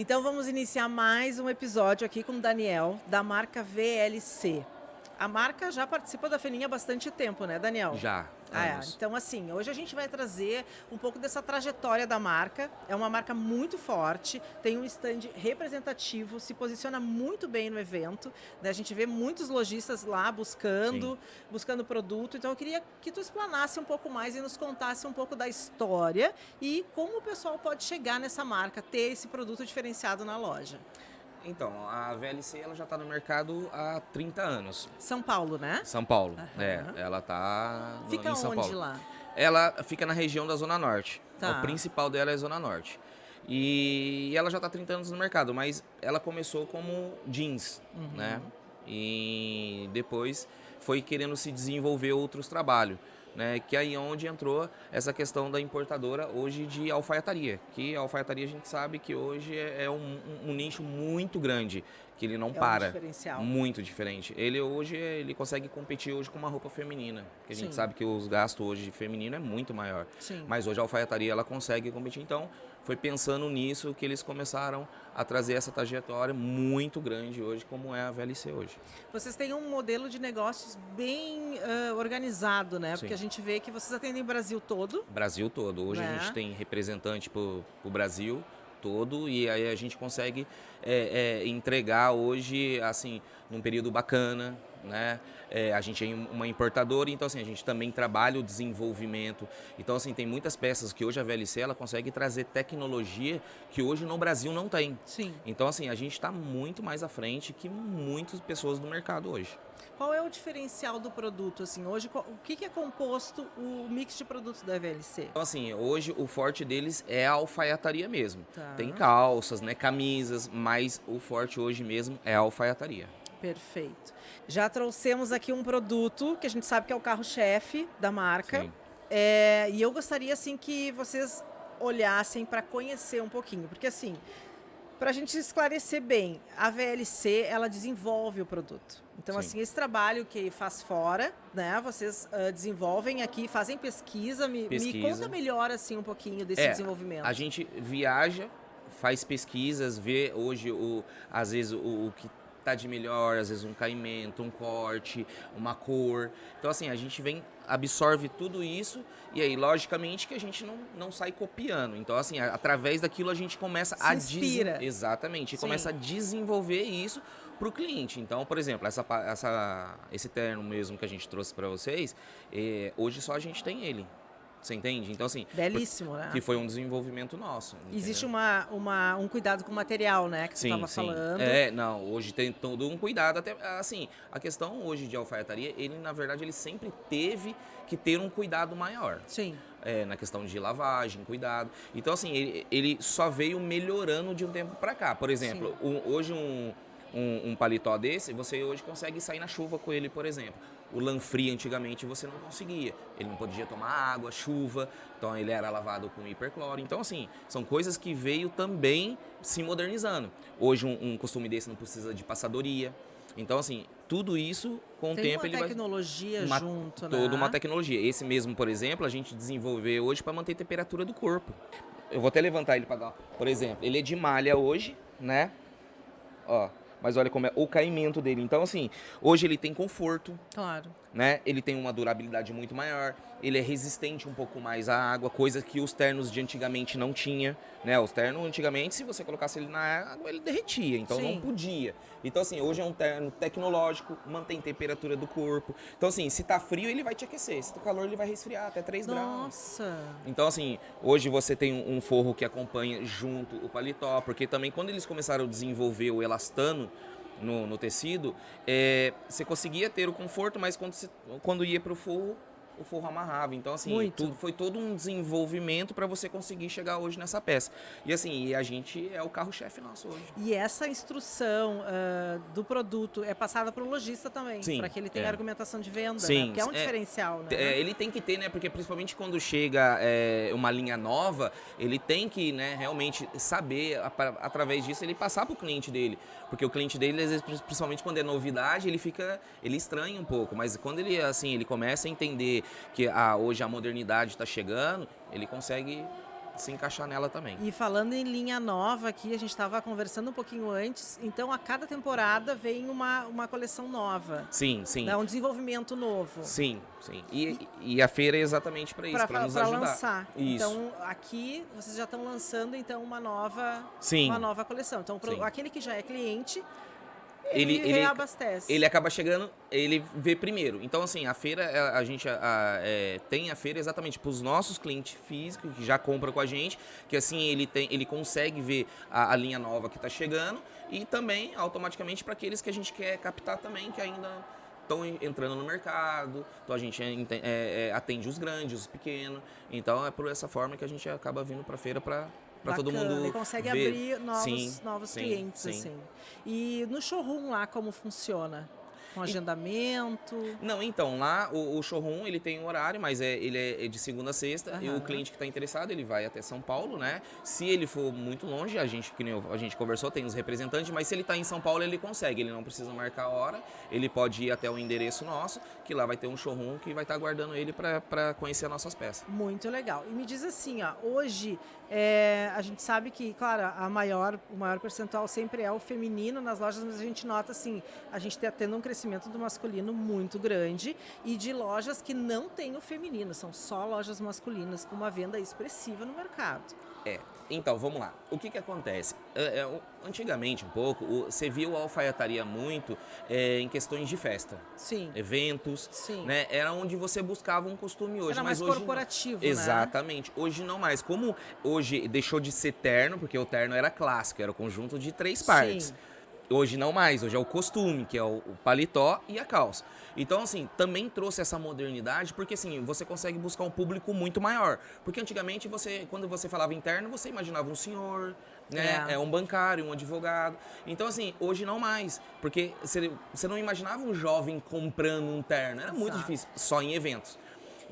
Então vamos iniciar mais um episódio aqui com o Daniel, da marca VLC. A marca já participa da Feninha há bastante tempo, né, Daniel? Já, anos. Então assim, hoje a gente vai trazer um pouco dessa trajetória da marca. É uma marca muito forte, tem um stand representativo, se posiciona muito bem no evento, né? A gente vê muitos lojistas lá Sim. buscando produto. Então eu queria que tu explanasse um pouco mais e nos contasse um pouco da história e como o pessoal pode chegar nessa marca, ter esse produto diferenciado na loja. Então, a VLC ela já está no mercado há 30 anos. São Paulo, né? São Paulo, Aham. ela está Fica em São onde Paulo. lá? Ela fica na região da Zona Norte. O Tá. principal dela é a Zona Norte. E ela já está há 30 anos no mercado, mas ela começou como jeans, né? E depois foi querendo se desenvolver outros trabalhos. Né, que aí é onde entrou essa questão da importadora hoje de alfaiataria, que a alfaiataria a gente sabe que hoje é um nicho muito grande, que ele não É um para, diferencial. muito diferente. Ele hoje ele consegue competir hoje com uma roupa feminina, que a gente Sim. sabe que os gastos hoje de feminino é muito maior, Sim. mas hoje a alfaiataria ela consegue competir, então foi pensando nisso que eles começaram a trazer essa trajetória muito grande hoje, como é a VLC hoje. Vocês têm um modelo de negócios bem organizado, né? Porque Sim. a gente vê que vocês atendem o Brasil todo. Brasil todo. Hoje Né? a gente tem representante para o Brasil todo e aí a gente consegue entregar hoje, assim, num período bacana, né? A gente é uma importadora, então assim, a gente também trabalha o desenvolvimento. Então assim, tem muitas peças que hoje a VLC ela consegue trazer tecnologia que hoje no Brasil não tem. Sim. Então assim, a gente está muito mais à frente que muitas pessoas do mercado hoje. Qual é o diferencial do produto? Assim, hoje, o que é composto o mix de produtos da VLC? Então, assim, hoje o forte deles é a alfaiataria mesmo. Tá. Tem calças, né, camisas, mas o forte hoje mesmo é a alfaiataria. Perfeito. Já trouxemos aqui um produto que a gente sabe que é o carro-chefe da marca. Sim. E eu gostaria assim que vocês olhassem para conhecer um pouquinho, porque assim, para a gente esclarecer bem, a VLC ela desenvolve o produto. Então, Sim. assim, esse trabalho que faz fora, né? Vocês desenvolvem aqui, fazem pesquisa. Me conta melhor assim um pouquinho desse desenvolvimento. A gente viaja, faz pesquisas, vê hoje às vezes o que tá de melhor, às vezes um caimento, um corte, uma cor. Então assim, a gente absorve tudo isso e aí logicamente que a gente não sai copiando. Então assim, através daquilo a gente começa Se inspira. Exatamente, Sim. começa a desenvolver isso para o cliente. Então, por exemplo, esse terno mesmo que a gente trouxe para vocês, hoje só a gente tem ele. Você entende? Então, assim. Belíssimo, né? Que foi um desenvolvimento nosso. Existe um cuidado com o material, né? Que você estava falando. Não, hoje tem todo um cuidado. Até, assim, a questão hoje de alfaiataria, ele, na verdade, ele sempre teve que ter um cuidado maior. Sim. Na questão de lavagem, cuidado. Então, assim, ele só veio melhorando de um tempo para cá. Por exemplo, hoje um paletó desse, você hoje consegue sair na chuva com ele, por exemplo. O Lanfree antigamente você não conseguia. Ele não podia tomar água, chuva, então ele era lavado com hipercloro. Então, assim, são coisas que veio também se modernizando. Hoje um costume desse não precisa de passadoria. Então, assim, tudo isso com o tempo ele vai... Tem uma tecnologia junto, né? Toda uma tecnologia. Esse mesmo, por exemplo, a gente desenvolveu hoje para manter a temperatura do corpo. Eu vou até levantar ele para dar. Por exemplo, ele é de malha hoje, né? Ó. Mas olha como é o caimento dele. Então, assim, hoje ele tem conforto. Claro. Né? Ele tem uma durabilidade muito maior. Ele é resistente um pouco mais à água, coisa que os ternos de antigamente não tinha. Né? Os ternos, antigamente, se você colocasse ele na água, ele derretia. Então, não podia. Então, assim, hoje é um terno tecnológico, mantém temperatura do corpo. Então, assim, se tá frio, ele vai te aquecer. Se tá calor, ele vai resfriar até 3 graus. Nossa! Então, assim, hoje você tem um forro que acompanha junto o paletó, porque também quando eles começaram a desenvolver o elastano no tecido, você conseguia ter o conforto, mas quando ia para o forro amarrava. Então, assim, foi todo um desenvolvimento para você conseguir chegar hoje nessa peça. E assim, a gente é o carro-chefe nosso hoje. E essa instrução do produto é passada para o lojista também, para que ele tenha argumentação de venda, né? Porque é um diferencial, né? Ele tem que ter, né? Porque principalmente quando chega uma linha nova, ele tem que, né, realmente saber, através disso, ele passar para o cliente dele. Porque o cliente dele, às vezes, principalmente quando é novidade, ele estranha um pouco. Mas quando ele começa a entender que hoje a modernidade está chegando, ele consegue se encaixar nela também. E falando em linha nova aqui, a gente estava conversando um pouquinho antes, então a cada temporada vem uma coleção nova. Sim, sim. Né? Um desenvolvimento novo. Sim, sim. E a feira é exatamente para isso, para nos ajudar. Lançar. Isso. Então, aqui vocês já estão lançando então uma nova coleção. Então, aquele que já é cliente, ele reabastece. Ele acaba chegando, ele vê primeiro. Então, assim, a feira, a gente tem a feira exatamente para os nossos clientes físicos que já compram com a gente, que assim ele consegue ver a linha nova que está chegando e também automaticamente para aqueles que a gente quer captar também, que ainda estão entrando no mercado. Então a gente atende os grandes, os pequenos. Então é por essa forma que a gente acaba vindo para a feira para todo mundo e consegue ver. abrir novos clientes, assim. E no showroom lá, como funciona? Com agendamento? Não, então, lá o showroom, ele tem um horário, mas ele é de segunda a sexta. E o cliente que está interessado, ele vai até São Paulo, né? Se ele for muito longe, que nem a gente conversou, tem os representantes, mas se ele está em São Paulo, ele consegue. Ele não precisa marcar a hora, ele pode ir até o endereço nosso, que lá vai ter um showroom que vai estar aguardando ele para conhecer as nossas peças. Muito legal. E me diz assim, ó, hoje a gente sabe que, claro, o maior percentual sempre é o feminino nas lojas, mas a gente nota assim, a gente está tendo um crescimento do masculino muito grande e de lojas que não tem o feminino, são só lojas masculinas com uma venda expressiva no mercado. Então, vamos lá. O que acontece? Antigamente, um pouco, você viu a alfaiataria muito em questões de festa. Sim. Eventos. Sim. Né? Era onde você buscava um costume hoje. Era mais hoje corporativo, né? Exatamente. Hoje não mais. Como hoje deixou de ser terno, porque o terno era clássico, era o conjunto de 3 partes. Sim. Hoje não mais, hoje é o costume, que é o paletó e a calça. Então, assim, também trouxe essa modernidade, porque assim, você consegue buscar um público muito maior. Porque antigamente, quando você falava interno, você imaginava um senhor, né? Um bancário, um advogado. Então, assim, hoje não mais. Porque você não imaginava um jovem comprando um terno. Era muito difícil, só em eventos.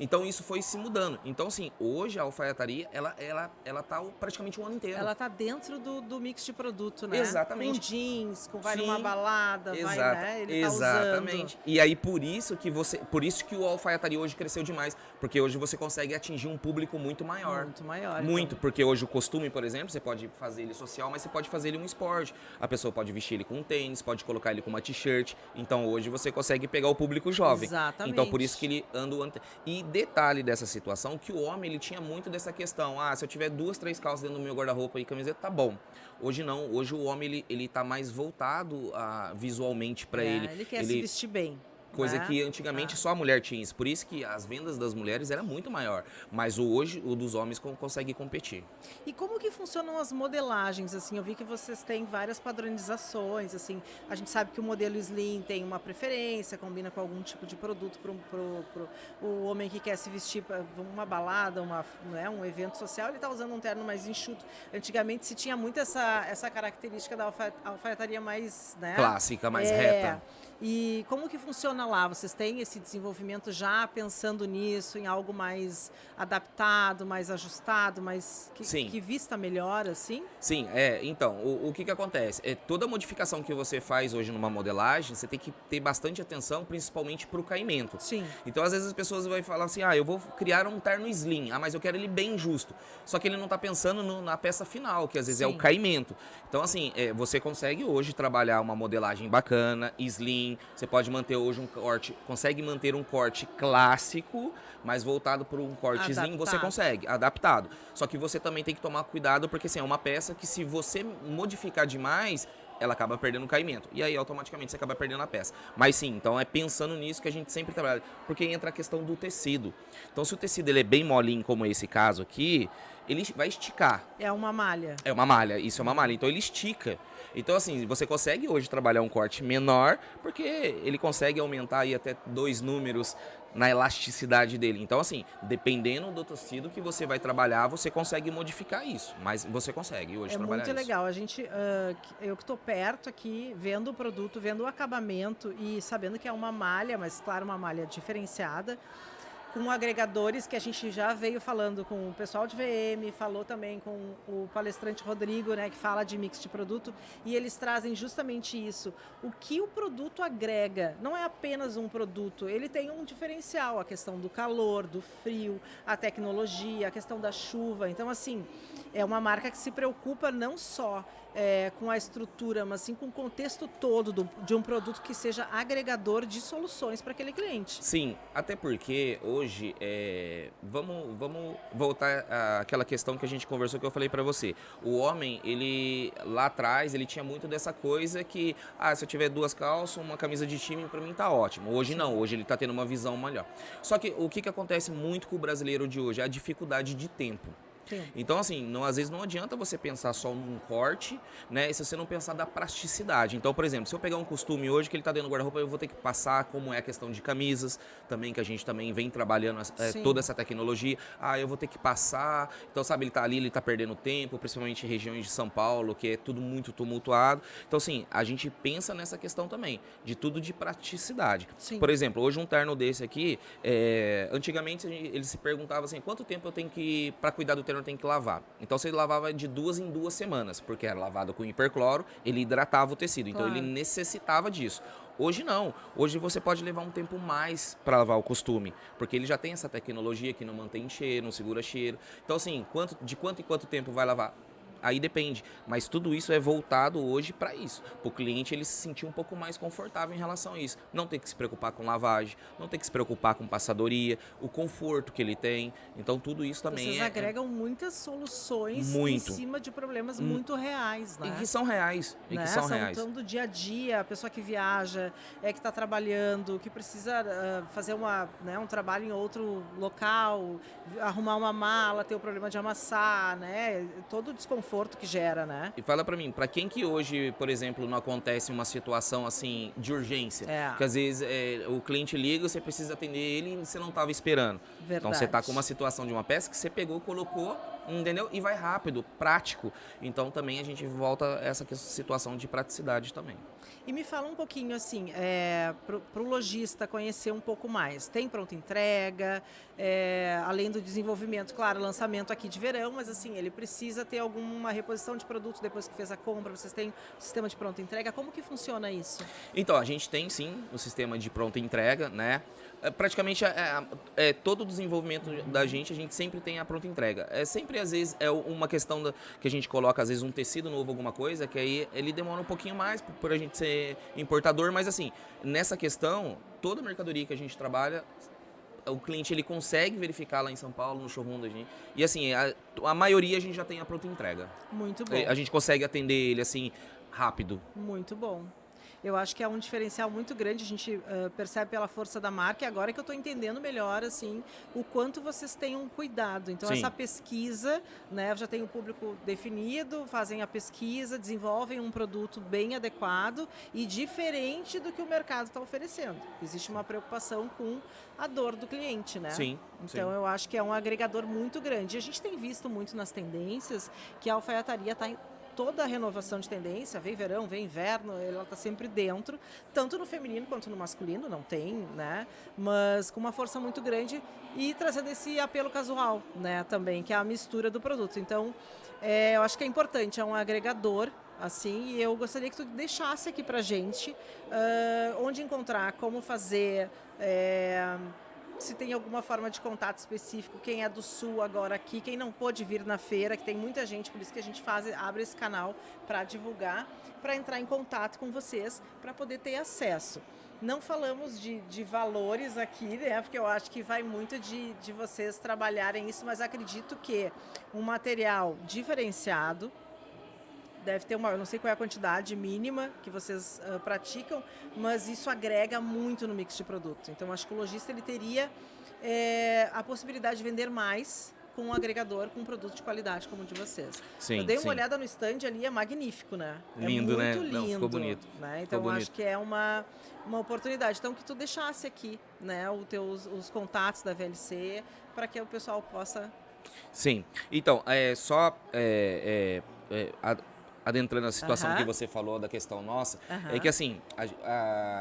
Então isso foi se mudando. Então assim, hoje a alfaiataria, ela tá praticamente o ano inteiro. Ela tá dentro do mix de produto, né? Exatamente. Com jeans, vai numa balada, né? Ele exatamente. Tá usando. E aí por isso que o alfaiataria hoje cresceu demais, porque hoje você consegue atingir um público muito maior. Muito maior. Muito, porque hoje o costume, por exemplo, você pode fazer ele social, mas você pode fazer ele um esporte. A pessoa pode vestir ele com um tênis, pode colocar ele com uma t-shirt. Então hoje você consegue pegar o público jovem. Exatamente. Então por isso que ele anda o ano. E detalhe dessa situação, que o homem ele tinha muito dessa questão, se eu tiver 2, 3 calças dentro do meu guarda-roupa e camiseta, tá bom. Hoje não, hoje o homem ele tá mais voltado visualmente para ele. Ele quer se vestir bem. Coisa que antigamente só a mulher tinha isso. Por isso que as vendas das mulheres era muito maior. Mas hoje o dos homens consegue competir. E como que funcionam as modelagens? Assim, eu vi que vocês têm várias padronizações. Assim, a gente sabe que o modelo slim tem uma preferência, combina com algum tipo de produto pro o homem que quer se vestir para uma balada, um evento social, ele está usando um terno mais enxuto. Antigamente se tinha muito essa característica da alfaiataria mais, né? Clássica, mais reta. E como que funciona lá? Vocês têm esse desenvolvimento já pensando nisso, em algo mais adaptado, mais ajustado, que vista melhor, assim? Sim, então, o que acontece? Toda modificação que você faz hoje numa modelagem, você tem que ter bastante atenção, principalmente para o caimento. Sim. Então, às vezes as pessoas vão falar assim, eu vou criar um terno slim, mas eu quero ele bem justo. Só que ele não está pensando na peça final, que às vezes é o caimento. Então, assim, você consegue hoje trabalhar uma modelagem bacana, slim, você pode manter hoje consegue manter um corte clássico, mas voltado para um corte slim, você consegue, adaptado. Só que você também tem que tomar cuidado, porque assim, é uma peça que se você modificar demais, ela acaba perdendo o caimento. E aí, automaticamente, você acaba perdendo a peça. Mas sim, então é pensando nisso que a gente sempre trabalha. Porque entra a questão do tecido. Então, se o tecido ele é bem molinho, como esse caso aqui, ele vai esticar. É uma malha. É uma malha, isso é uma malha. Então, ele estica. Então, assim, você consegue hoje trabalhar um corte menor, porque ele consegue aumentar aí até 2 números na elasticidade dele. Então, assim, dependendo do tecido que você vai trabalhar, você consegue modificar isso. Mas você consegue hoje trabalhar isso. É muito legal. Eu que estou perto aqui, vendo o produto, vendo o acabamento e sabendo que é uma malha, mas claro, uma malha diferenciada. com agregadores que a gente já veio falando com o pessoal de VM, falou também com o palestrante Rodrigo, né, que fala de mix de produto, e eles trazem justamente isso. O que o produto agrega não é apenas um produto, ele tem um diferencial, a questão do calor, do frio, a tecnologia, a questão da chuva. Então, assim, é uma marca que se preocupa não só com a estrutura, mas sim com o contexto todo de um produto que seja agregador de soluções para aquele cliente. Sim, até porque hoje, vamos voltar àquela questão que a gente conversou, que eu falei pra você. O homem, ele lá atrás, ele tinha muito dessa coisa que, se eu tiver 2 calças, uma camisa de time, pra mim tá ótimo. Hoje não, hoje ele tá tendo uma visão melhor. Só que o que acontece muito com o brasileiro de hoje é a dificuldade de tempo. Sim. Então, assim, às vezes não adianta você pensar só num corte, né? Se você não pensar da praticidade. Então, por exemplo, se eu pegar um costume hoje que ele tá dentro do guarda-roupa, eu vou ter que passar como é a questão de camisas, também, que a gente também vem trabalhando toda essa tecnologia. Eu vou ter que passar. Então, sabe, ele tá ali, ele tá perdendo tempo, principalmente em regiões de São Paulo, que é tudo muito tumultuado. Então, assim, a gente pensa nessa questão também, de tudo de praticidade. Sim. Por exemplo, hoje um terno desse aqui, antigamente ele se perguntava assim, quanto tempo eu tenho que, para cuidar do terno, tem que lavar. Então você lavava de 2 em 2 semanas, porque era lavado com hipercloro, ele hidratava o tecido, então ele necessitava disso. Hoje não, hoje você pode levar um tempo mais para lavar o costume, porque ele já tem essa tecnologia que não mantém cheiro, não segura cheiro. Então assim, de quanto em quanto tempo vai lavar? Aí depende, mas tudo isso é voltado hoje para isso, para o cliente ele se sentir um pouco mais confortável em relação a isso, não ter que se preocupar com lavagem, não ter que se preocupar com passadoria, o conforto que ele tem, então tudo isso também Vocês agregam muitas soluções em cima de problemas muito reais, né? E que são reais, São do dia a dia, a pessoa que viaja, que está trabalhando, que precisa fazer um trabalho em outro local, arrumar uma mala, ter o problema de amassar, né? Todo o desconforto que gera, né? E fala pra mim, pra quem que hoje, por exemplo, não acontece uma situação assim de urgência, que às vezes o cliente liga, você precisa atender ele e você não estava esperando. Verdade. Então você tá com uma situação de uma peça que você pegou, colocou, entendeu? E vai rápido, prático. Então também a gente volta a essa situação de praticidade também. E me fala um pouquinho assim, para o lojista conhecer um pouco mais. Tem pronta entrega, além do desenvolvimento, claro, lançamento aqui de verão, mas assim, ele precisa ter alguma reposição de produto depois que fez a compra, vocês têm um sistema de pronta entrega, como que funciona isso? Então, a gente tem sim o sistema de pronta entrega, né? Praticamente todo o desenvolvimento da gente, a gente sempre tem a pronta entrega. Sempre, às vezes, é uma questão que a gente coloca, às vezes, um tecido novo, alguma coisa, que aí ele demora um pouquinho mais por a gente ser importador, mas assim, nessa questão, toda mercadoria que a gente trabalha, o cliente ele consegue verificar lá em São Paulo, no showroom da gente. E assim, a maioria a gente já tem a pronta entrega. Muito bom. A gente consegue atender ele assim, rápido. Muito bom. Eu acho que é um diferencial muito grande, a gente percebe pela força da marca, e agora que eu estou entendendo melhor, assim, o quanto vocês têm um cuidado. Então, essa pesquisa, né, já tem o público definido, fazem a pesquisa, desenvolvem um produto bem adequado e diferente do que o mercado está oferecendo. Existe uma preocupação com a dor do cliente, né? Sim. Então, eu acho que é um agregador muito grande. E a gente tem visto muito nas tendências que a alfaiataria está toda a renovação de tendência, vem verão, vem inverno, ela está sempre dentro, tanto no feminino quanto no masculino, não tem, né? Mas com uma força muito grande e trazendo esse apelo casual, né? Também, que é a mistura do produto. Então, eu acho que é importante, é um agregador, assim, e eu gostaria que tu deixasse aqui pra gente onde encontrar, como fazer, se tem alguma forma de contato específico, quem é do Sul agora aqui, quem não pôde vir na feira, que tem muita gente, por isso que a gente abre esse canal para divulgar, para entrar em contato com vocês, para poder ter acesso. Não falamos de valores aqui, né? Porque eu acho que vai muito de vocês trabalharem isso, mas acredito que um material diferenciado, deve ter eu não sei qual é a quantidade mínima que vocês praticam, mas isso agrega muito no mix de produto. Então, acho que o lojista ele teria a possibilidade de vender mais com um agregador, com um produto de qualidade como o de vocês. Sim, eu dei uma olhada no stand ali, é magnífico, né? Lindo, é muito né? lindo. Não, ficou bonito. Né? Então, acho que é uma oportunidade. Então, que tu deixasse aqui, né, os contatos da VLC, para que o pessoal possa... Sim. Então, adentrando a situação que Aham. você falou da questão nossa, é Aham. que assim,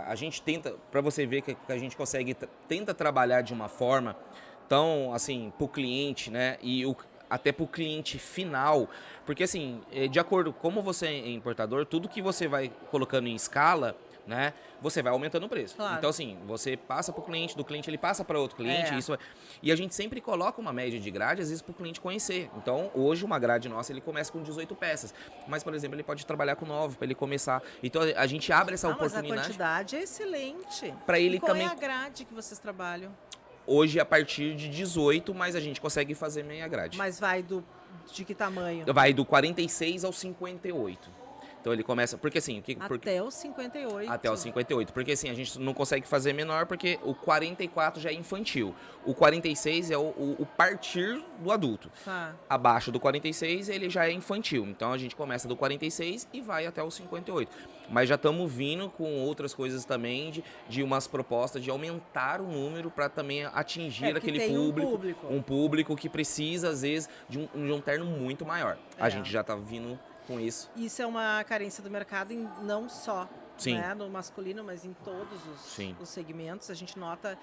a gente tenta, para você ver que a gente consegue, tenta trabalhar de uma forma tão, assim, para o cliente, né, até para o cliente final, porque assim, de acordo com como você é importador, tudo que você vai colocando em escala, né, você vai aumentando o preço. Claro. Então assim, você passa para o cliente, do cliente ele passa para outro cliente, É. e a gente sempre coloca uma média de grade, às vezes para o cliente conhecer. Então hoje uma grade nossa ele começa com 18 peças, mas por exemplo ele pode trabalhar com 9 para ele começar. Então a gente abre essa Mas a oportunidade quantidade é excelente. para ele E qual também. é a grade que vocês trabalham? Hoje a partir de 18, mas a gente consegue fazer meia grade. Mas vai de que tamanho? Vai do 46 ao 58. Então ele começa, porque assim, Até os 58. até os 58, porque assim, a gente não consegue fazer menor porque o 44 já é infantil. O 46 é o partir do adulto. Tá. Abaixo do 46 ele já é infantil. Então a gente começa do 46 e vai até os 58. Mas já estamos vindo com outras coisas também de umas propostas de aumentar o número para também atingir porque aquele tem público, um público que precisa às vezes de um terno muito maior. A gente já tá vindo com isso. Isso é uma carência do mercado não só Sim. né, no masculino, mas em todos os segmentos. A gente nota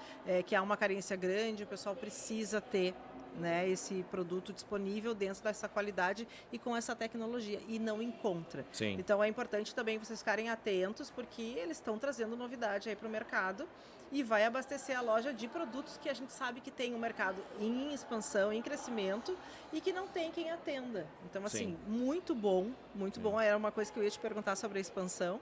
que há uma carência grande, o pessoal precisa ter né, esse produto disponível dentro dessa qualidade e com essa tecnologia, e não encontra. Sim. Então é importante também vocês ficarem atentos, porque eles estão trazendo novidade aí para o mercado e vai abastecer a loja de produtos que a gente sabe que tem um mercado em expansão, em crescimento e que não tem quem atenda. Então, assim, muito bom, muito bom. Era uma coisa que eu ia te perguntar sobre a expansão.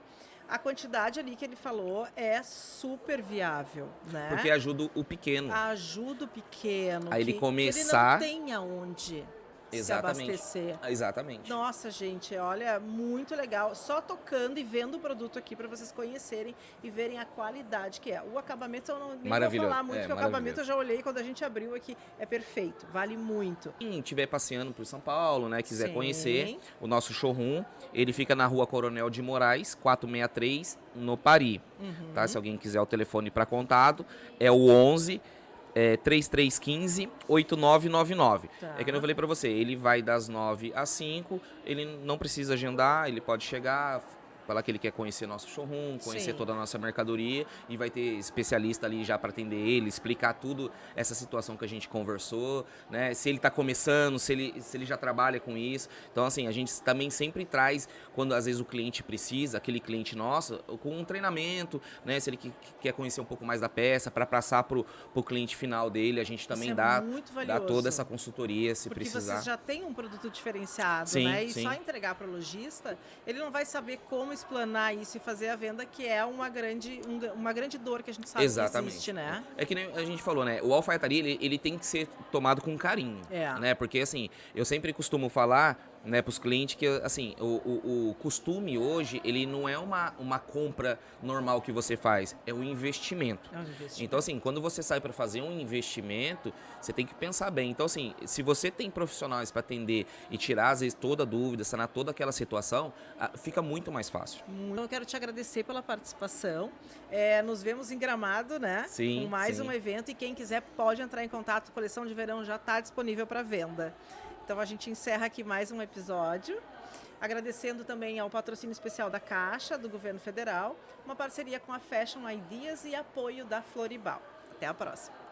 A quantidade ali que ele falou é super viável, né? Porque ajuda o pequeno. Ajuda o pequeno. Aí ele começar. Ele não tem aonde Exatamente. se abastecer. Exatamente. Nossa, gente, olha, muito legal. Só tocando e vendo o produto aqui para vocês conhecerem e verem a qualidade que é. O acabamento eu não nem vou falar muito, porque o acabamento eu já olhei quando a gente abriu aqui. É perfeito, vale muito. Quem estiver passeando por São Paulo, né, quiser conhecer o nosso showroom, ele fica na Rua Coronel de Moraes, 463, no Pari. Tá? Se alguém quiser o telefone para contato, é o 11 3315 8999. Tá. É que eu falei pra você, ele vai das 9 às 5, ele não precisa agendar, ele pode chegar, falar que ele quer conhecer nosso showroom, conhecer toda a nossa mercadoria e vai ter especialista ali já para atender ele, explicar tudo essa situação que a gente conversou, né? Se ele tá começando, se ele já trabalha com isso. Então, assim, a gente também sempre traz, quando às vezes o cliente precisa, aquele cliente nosso, com um treinamento, né? Se ele quer conhecer um pouco mais da peça, para passar pro cliente final dele, a gente também dá toda essa consultoria, se precisar. Porque vocês já têm um produto diferenciado, né? E só entregar para o lojista, ele não vai saber como explanar isso e fazer a venda, que é uma grande dor que a gente sabe que existe, né? É que nem a gente falou, né? O alfaiataria, ele tem que ser tomado com carinho, né? Porque, assim, eu sempre costumo falar, né, para os clientes que, assim, o costume hoje, ele não é uma compra normal que você faz, é um investimento. Então, assim, quando você sai para fazer um investimento, você tem que pensar bem. Então, assim, se você tem profissionais para atender e tirar, às vezes, toda a dúvida, sanar toda aquela situação, fica muito mais fácil. Eu quero te agradecer pela participação. Nos vemos em Gramado, né? Sim. Com mais um evento, e quem quiser pode entrar em contato. A coleção de verão já está disponível para venda. Então a gente encerra aqui mais um episódio, agradecendo também ao patrocínio especial da Caixa, do Governo Federal, uma parceria com a Fashion Ideas e apoio da Floribal. Até a próxima!